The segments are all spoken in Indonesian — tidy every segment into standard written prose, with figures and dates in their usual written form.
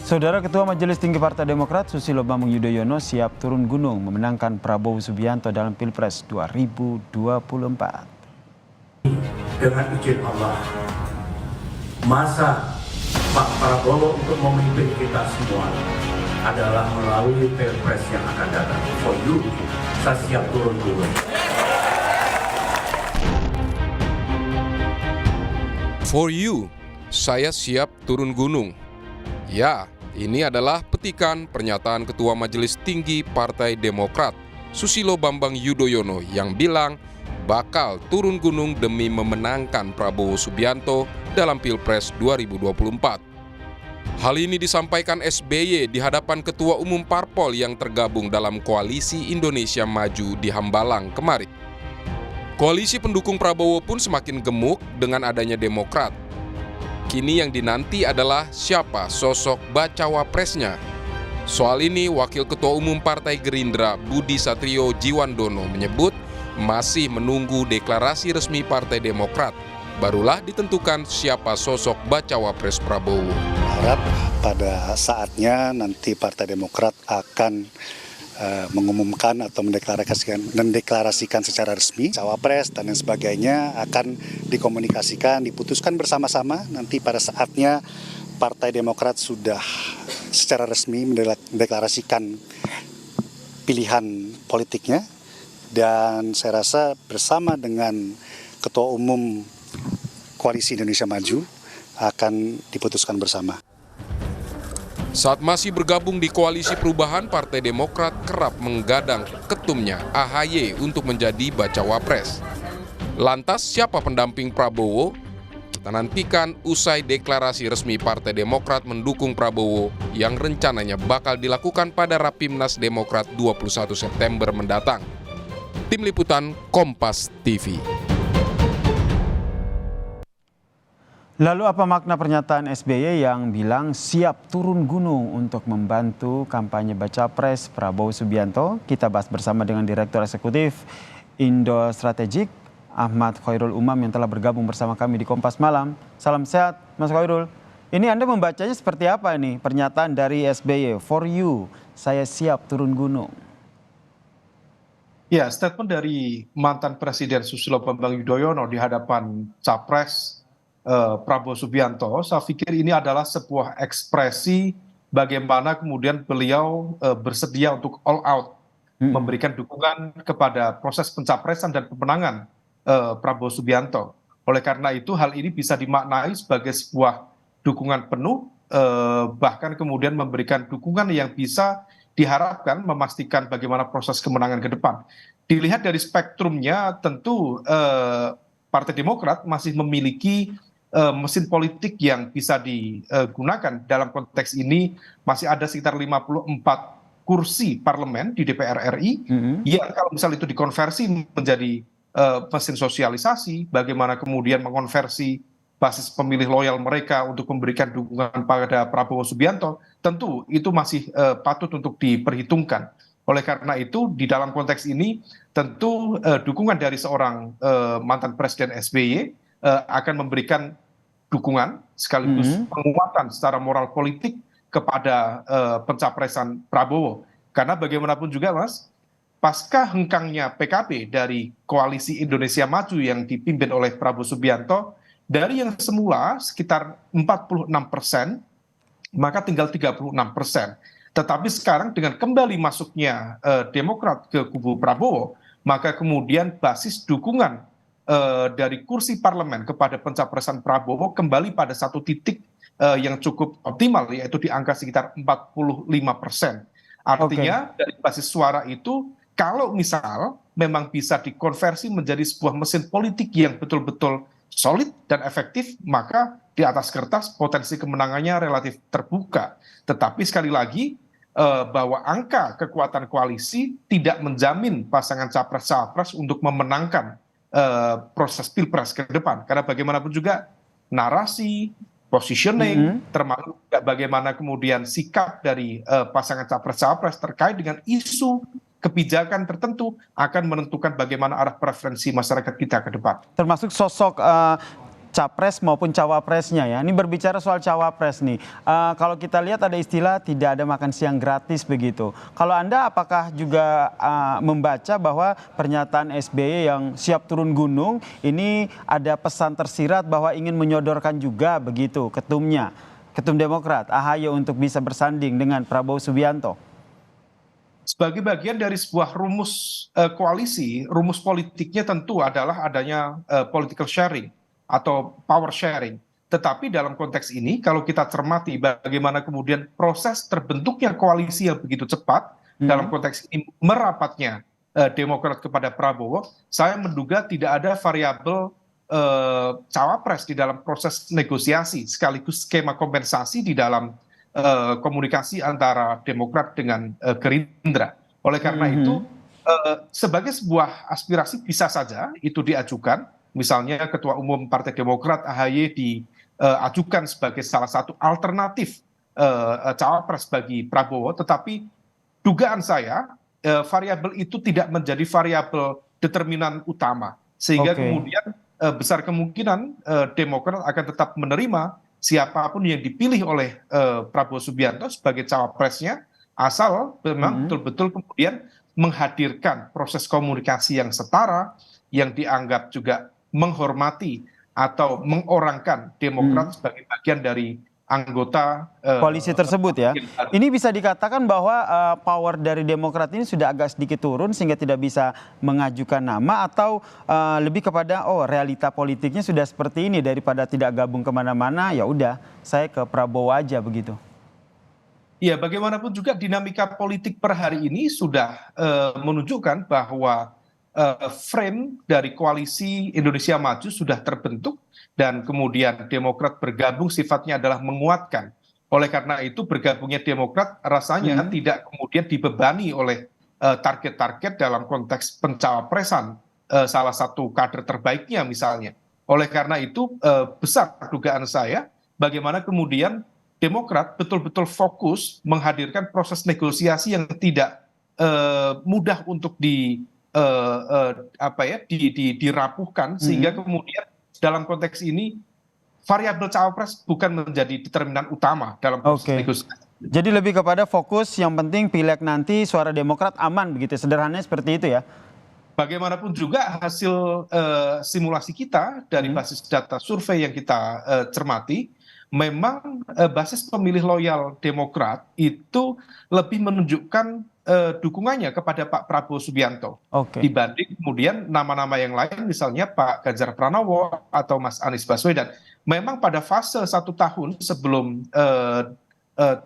Saudara Ketua Majelis Tinggi Partai Demokrat Susilo Bambang Yudhoyono siap turun gunung memenangkan Prabowo Subianto dalam Pilpres 2024. Dengan izin Allah, masa Pak Prabowo untuk memimpin kita semua adalah melalui Pilpres yang akan datang. For you, saya siap turun gunung. For you, saya siap turun gunung. Ya, ini adalah petikan pernyataan Ketua Majelis Tinggi Partai Demokrat Susilo Bambang Yudhoyono yang bilang bakal turun gunung demi memenangkan Prabowo Subianto dalam Pilpres 2024. Hal ini disampaikan SBY di hadapan Ketua Umum Parpol yang tergabung dalam Koalisi Indonesia Maju di Hambalang kemarin. Koalisi pendukung Prabowo pun semakin gemuk dengan adanya Demokrat. Kini yang dinanti adalah siapa sosok bacawa presnya. Soal ini, Wakil Ketua Umum Partai Gerindra Budi Satrio Jiwandono menyebut masih menunggu deklarasi resmi Partai Demokrat. Barulah ditentukan siapa sosok bacawa pres Prabowo. Harap pada saatnya nanti Partai Demokrat akan mengumumkan atau mendeklarasikan secara resmi cawapres dan lain sebagainya akan dikomunikasikan, diputuskan bersama-sama. Nanti pada saatnya Partai Demokrat sudah secara resmi mendeklarasikan pilihan politiknya, dan saya rasa bersama dengan Ketua Umum Koalisi Indonesia Maju akan diputuskan bersama. Saat masih bergabung di Koalisi Perubahan, Partai Demokrat kerap menggadang ketumnya AHY untuk menjadi bacawa pres. Lantas siapa pendamping Prabowo? Kita nantikan usai deklarasi resmi Partai Demokrat mendukung Prabowo yang rencananya bakal dilakukan pada Rapimnas Demokrat 21 September mendatang. Tim Liputan Kompas TV. Lalu apa makna pernyataan SBY yang bilang siap turun gunung untuk membantu kampanye baca pres Prabowo Subianto? Kita bahas bersama dengan Direktur Eksekutif Indo Strategik Ahmad Khairul Umam yang telah bergabung bersama kami di Kompas Malam. Salam sehat Mas Khairul. Ini Anda membacanya seperti apa ini pernyataan dari SBY? For you, saya siap turun gunung. Ya, statement dari mantan Presiden Susilo Bambang Yudhoyono di hadapan Capres Prabowo Subianto, saya pikir ini adalah sebuah ekspresi bagaimana kemudian beliau bersedia untuk all out memberikan dukungan kepada proses pencapresan dan pemenangan Prabowo Subianto. Oleh karena itu hal ini bisa dimaknai sebagai sebuah dukungan penuh, bahkan kemudian memberikan dukungan yang bisa diharapkan memastikan bagaimana proses kemenangan ke depan. Dilihat dari spektrumnya, tentu Partai Demokrat masih memiliki mesin politik yang bisa digunakan. Dalam konteks ini masih ada sekitar 54 kursi parlemen di DPR RI yang kalau misal itu dikonversi menjadi mesin sosialisasi, bagaimana kemudian mengonversi basis pemilih loyal mereka untuk memberikan dukungan pada Prabowo Subianto, tentu itu masih patut untuk diperhitungkan. Oleh karena itu di dalam konteks ini tentu dukungan dari seorang mantan Presiden SBY akan memberikan dukungan sekaligus penguatan secara moral politik kepada pencapresan Prabowo. Karena bagaimanapun juga Mas, pasca hengkangnya PKB dari Koalisi Indonesia Maju yang dipimpin oleh Prabowo Subianto, dari yang semula sekitar 46%, maka tinggal 36%. Tetapi sekarang dengan kembali masuknya Demokrat ke kubu Prabowo, maka kemudian basis dukungan dari kursi parlemen kepada pencapresan Prabowo kembali pada satu titik yang cukup optimal, yaitu di angka sekitar 45%. Artinya dari basis suara itu, kalau misal memang bisa dikonversi menjadi sebuah mesin politik yang betul-betul solid dan efektif, maka di atas kertas potensi kemenangannya relatif terbuka. Tetapi sekali lagi, bahwa angka kekuatan koalisi tidak menjamin pasangan capres-capres untuk memenangkan proses pilpres ke depan. Karena bagaimanapun juga narasi, positioning, termasuk bagaimana kemudian sikap dari pasangan capres-capres terkait dengan isu kebijakan tertentu akan menentukan bagaimana arah preferensi masyarakat kita ke depan. Termasuk sosok capres maupun cawapresnya ya. Ini berbicara soal cawapres nih. Kalau kita lihat ada istilah tidak ada makan siang gratis begitu. Kalau Anda apakah juga membaca bahwa pernyataan SBY yang siap turun gunung ini ada pesan tersirat bahwa ingin menyodorkan juga begitu ketumnya, Ketum Demokrat AHY untuk bisa bersanding dengan Prabowo Subianto? Sebagai bagian dari sebuah rumus koalisi, rumus politiknya tentu adalah adanya political sharing atau power sharing. Tetapi dalam konteks ini, kalau kita cermati bagaimana kemudian proses terbentuknya koalisi yang begitu cepat, dalam konteks ini merapatnya Demokrat kepada Prabowo, saya menduga tidak ada variabel cawapres di dalam proses negosiasi, sekaligus skema kompensasi di dalam komunikasi antara Demokrat dengan Gerindra. Oleh karena itu, sebagai sebuah aspirasi bisa saja itu diajukan, misalnya Ketua Umum Partai Demokrat AHY diajukan sebagai salah satu alternatif cawapres bagi Prabowo, tetapi dugaan saya variabel itu tidak menjadi variabel determinan utama, sehingga kemudian besar kemungkinan Demokrat akan tetap menerima siapapun yang dipilih oleh Prabowo Subianto sebagai cawapresnya, asal memang betul-betul kemudian menghadirkan proses komunikasi yang setara, yang dianggap juga menghormati atau mengorangkan Demokrat sebagai bagian dari anggota koalisi tersebut ya. Ini bisa dikatakan bahwa power dari Demokrat ini sudah agak sedikit turun sehingga tidak bisa mengajukan nama, atau lebih kepada realita politiknya sudah seperti ini, daripada tidak gabung kemana-mana ya udah saya ke Prabowo aja begitu. Ya, bagaimanapun juga dinamika politik per hari ini sudah menunjukkan bahwa frame dari koalisi Indonesia Maju sudah terbentuk, dan kemudian Demokrat bergabung sifatnya adalah menguatkan. Oleh karena itu bergabungnya Demokrat rasanya tidak kemudian dibebani oleh target-target dalam konteks pencawapresan salah satu kader terbaiknya misalnya. Oleh karena itu besar dugaan saya bagaimana kemudian Demokrat betul-betul fokus menghadirkan proses negosiasi yang tidak mudah untuk dirapuhkan, sehingga kemudian dalam konteks ini variabel cawapres bukan menjadi determinan utama dalam proses negosiasi. Jadi lebih kepada fokus yang penting pileg nanti suara Demokrat aman begitu, sederhananya seperti itu ya. Bagaimanapun juga hasil simulasi kita dari basis data survei yang kita cermati, memang basis pemilih loyal Demokrat itu lebih menunjukkan dukungannya kepada Pak Prabowo Subianto dibanding kemudian nama-nama yang lain, misalnya Pak Ganjar Pranowo atau Mas Anies Baswedan. Memang pada fase 1 tahun sebelum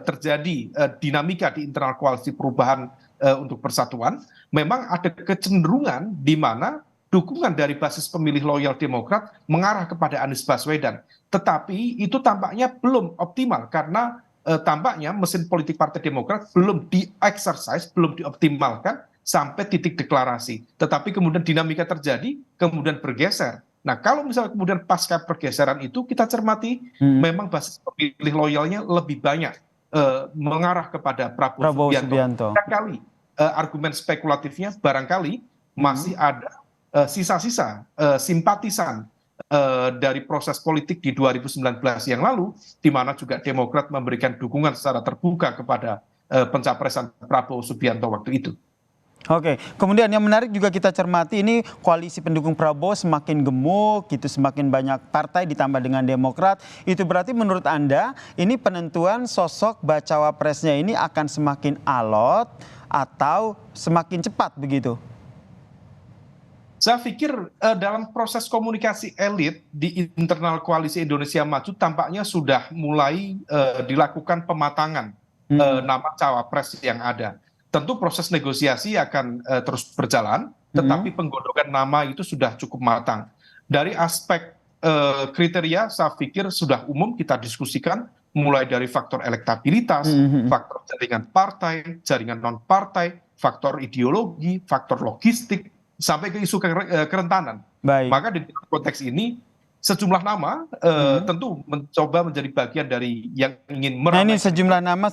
terjadi dinamika di internal koalisi perubahan untuk persatuan, memang ada kecenderungan di mana dukungan dari basis pemilih loyal Demokrat mengarah kepada Anies Baswedan. Tetapi itu tampaknya belum optimal karena tampaknya mesin politik Partai Demokrat belum di-exercise, belum dioptimalkan sampai titik deklarasi. Tetapi kemudian dinamika terjadi, kemudian bergeser. Nah, kalau misalnya kemudian pasca pergeseran itu kita cermati, memang basis pemilih loyalnya lebih banyak mengarah kepada Prabowo Subianto. Barangkali argumen spekulatifnya barangkali masih ada sisa-sisa simpatisan dari proses politik di 2019 yang lalu, di mana juga Demokrat memberikan dukungan secara terbuka kepada pencapresan Prabowo Subianto waktu itu. Oke, kemudian yang menarik juga kita cermati ini koalisi pendukung Prabowo semakin gemuk, gitu, semakin banyak partai ditambah dengan Demokrat. Itu berarti menurut Anda ini penentuan sosok bacawa presnya ini akan semakin alot atau semakin cepat begitu? Saya pikir dalam proses komunikasi elit di internal koalisi Indonesia Maju tampaknya sudah mulai dilakukan pematangan nama cawapres yang ada. Tentu proses negosiasi akan terus berjalan, tetapi penggodokan nama itu sudah cukup matang. Dari aspek kriteria saya pikir sudah umum kita diskusikan, mulai dari faktor elektabilitas, faktor jaringan partai, jaringan non-partai, faktor ideologi, faktor logistik, sampai ke isu kerentanan. Maka di konteks ini sejumlah nama tentu mencoba menjadi bagian dari yang ingin Nah, ini meramaikan. sejumlah nama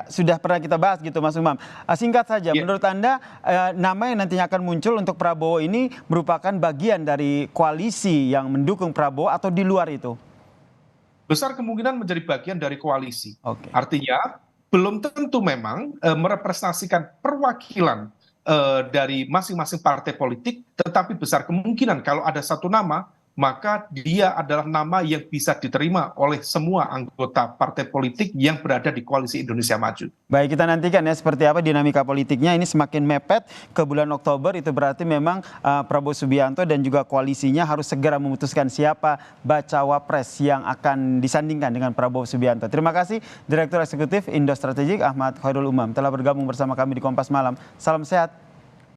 sudah pernah kita bahas gitu Mas Umam. Singkat saja, Ya. menurut Anda nama yang nantinya akan muncul untuk Prabowo ini merupakan bagian dari koalisi yang mendukung Prabowo atau di luar itu? Besar kemungkinan menjadi bagian dari koalisi. Oke. Artinya belum tentu memang merepresentasikan perwakilan dari masing-masing partai politik, tetapi besar kemungkinan kalau ada satu nama, maka dia adalah nama yang bisa diterima oleh semua anggota partai politik yang berada di koalisi Indonesia Maju. Baik, kita nantikan ya seperti apa dinamika politiknya. Ini semakin mepet ke bulan Oktober, itu berarti memang Prabowo Subianto dan juga koalisinya harus segera memutuskan siapa bacawa pres yang akan disandingkan dengan Prabowo Subianto. Terima kasih Direktur Eksekutif Indo Strategik Ahmad Khairul Umam telah bergabung bersama kami di Kompas Malam. Salam sehat.